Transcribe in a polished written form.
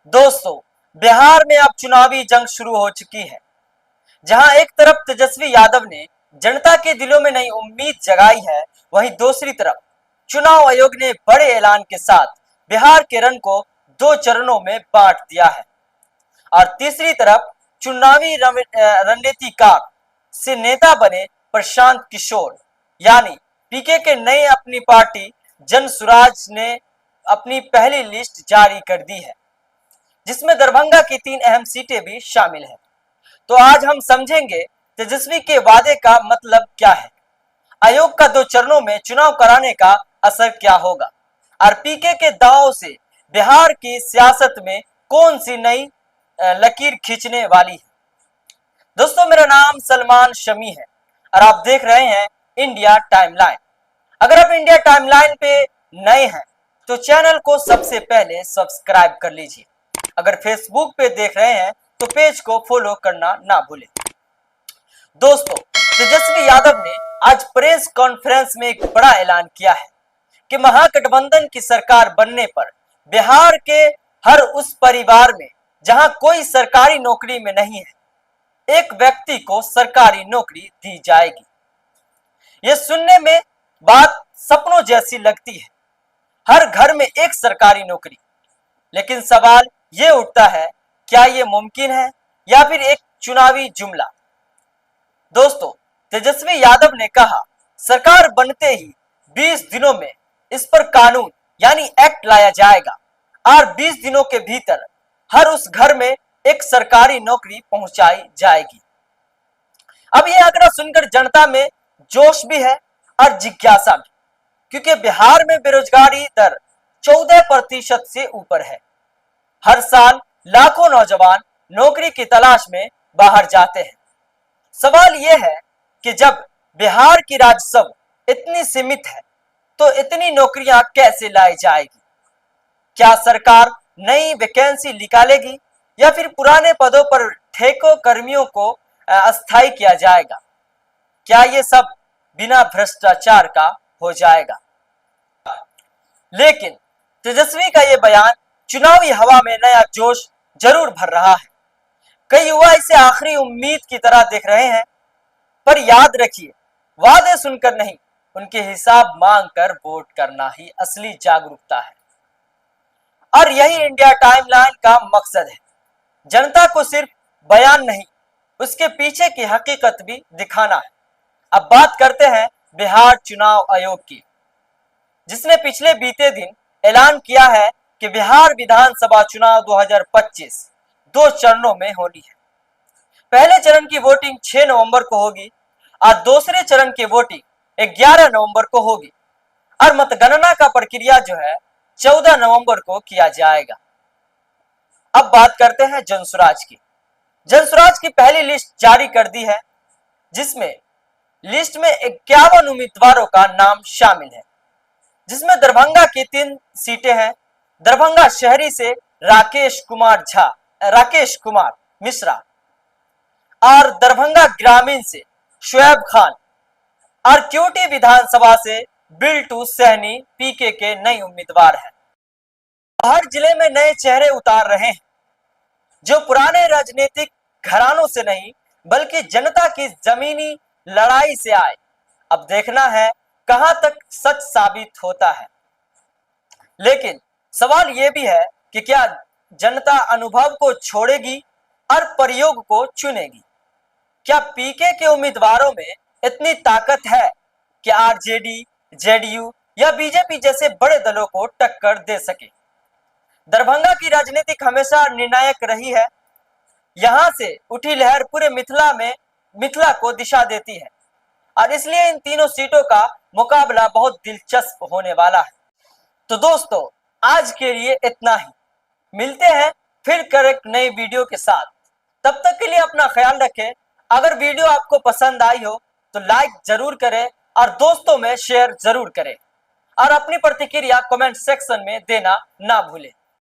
दोस्तों, बिहार में अब चुनावी जंग शुरू हो चुकी है। जहां एक तरफ तेजस्वी यादव ने जनता के दिलों में नई उम्मीद जगाई है, वहीं दूसरी तरफ चुनाव आयोग ने बड़े ऐलान के साथ बिहार के रण को दो चरणों में बांट दिया है। और तीसरी तरफ चुनावी रणनीतिकार से नेता बने प्रशांत किशोर यानी पीके के नए अपनी पार्टी जन सुराज ने अपनी पहली लिस्ट जारी कर दी है, जिसमें दरभंगा की 3 अहम सीटें भी शामिल हैं। तो आज हम समझेंगे तेजस्वी के वादे का मतलब क्या है, आयोग का 2 चरणों में चुनाव कराने का असर क्या होगा, और पीके के दांव से बिहार की सियासत में कौन सी नई लकीर खींचने वाली है। दोस्तों, मेरा नाम सलमान शमी है और आप देख रहे हैं इंडिया टाइमलाइन। अगर आप इंडिया टाइमलाइन पे नए हैं तो चैनल को सबसे पहले सब्सक्राइब कर लीजिए। अगर फेसबुक पे देख रहे हैं तो पेज को फॉलो करना ना भूलें। दोस्तों, तेजस्वी यादव ने आज प्रेस कॉन्फ्रेंस में एक बड़ा ऐलान किया है कि महागठबंधन की सरकार बनने पर बिहार के हर उस परिवार में जहां कोई सरकारी नौकरी में नहीं है, एक व्यक्ति को सरकारी नौकरी दी जाएगी। यह सुनने में बात सपनों जैसी लगती है, हर घर में एक सरकारी नौकरी। लेकिन सवाल यह उठता है, क्या यह मुमकिन है या फिर एक चुनावी जुमला। दोस्तों, तेजस्वी यादव ने कहा, सरकार बनते ही 20 दिनों में इस पर कानून यानी एक्ट लाया जाएगा और 20 दिनों के भीतर हर उस घर में एक सरकारी नौकरी पहुंचाई जाएगी। अब यह आंकड़ा सुनकर जनता में जोश भी है और जिज्ञासा भी, क्योंकि बिहार में बेरोजगारी दर 14% से ऊपर है। हर साल लाखों नौजवान नौकरी की तलाश में बाहर जाते हैं। सवाल यह है कि जब बिहार की राजस्व इतनी सीमित है तो इतनी नौकरियां कैसे लाई जाएगी। क्या सरकार नई वैकेंसी निकालेगी या फिर पुराने पदों पर ठेकों कर्मियों को अस्थायी किया जाएगा। क्या ये सब बिना भ्रष्टाचार का हो जाएगा। लेकिन तेजस्वी का यह बयान चुनावी हवा में नया जोश जरूर भर रहा है। कई युवा इसे आखिरी उम्मीद की तरह देख रहे हैं, पर याद रखिए, वादे सुनकर नहीं, उनके हिसाब मांगकर वोट करना ही असली जागरूकता है। और यही इंडिया टाइमलाइन का मकसद है, जनता को सिर्फ बयान नहीं, उसके पीछे की हकीकत भी दिखाना है। अब बात करते हैं बिहार चुनाव आयोग की, जिसने पिछले बीते दिन ऐलान किया है कि बिहार विधानसभा चुनाव 2025 2 चरणों में होनी है। पहले चरण की वोटिंग 6 नवंबर को होगी और दूसरे चरण की वोटिंग 11 नवंबर को होगी, और मतगणना का प्रक्रिया जो है 14 नवंबर को किया जाएगा। अब बात करते हैं जनसुराज की। जनसुराज की पहली लिस्ट जारी कर दी है, जिसमें लिस्ट में 51 उम्मीदवारों का नाम शामिल है, जिसमें दरभंगा की 3 सीटें हैं। दरभंगा शहरी से राकेश कुमार मिश्रा और दरभंगा ग्रामीण से शुएब खान और क्यूटी विधानसभा से बिल्टू सहनी पीके के नए उम्मीदवार हैं। हर जिले में नए चेहरे उतार रहे हैं, जो पुराने राजनीतिक घरानों से नहीं बल्कि जनता की जमीनी लड़ाई से आए। अब देखना है कहां तक सच साबित होता है। लेकिन सवाल यह भी है कि क्या जनता अनुभव को छोड़ेगी और प्रयोग को चुनेगी। क्या पीके के उम्मीदवारों में इतनी ताकत है कि आरजेडी, जेडीयू या बीजेपी जैसे बड़े दलों को टक्कर दे सके। दरभंगा की राजनीति हमेशा निर्णायक रही है। यहां से उठी लहर पूरे मिथिला को दिशा देती है, और इसलिए इन तीनों सीटों का मुकाबला बहुत दिलचस्प होने वाला है। तो दोस्तों, आज के लिए इतना ही। मिलते हैं फिर कर एक नई वीडियो के साथ। तब तक के लिए अपना ख्याल रखें। अगर वीडियो आपको पसंद आई हो तो लाइक जरूर करें और दोस्तों में शेयर जरूर करें, और अपनी प्रतिक्रिया कमेंट सेक्शन में देना ना भूलें।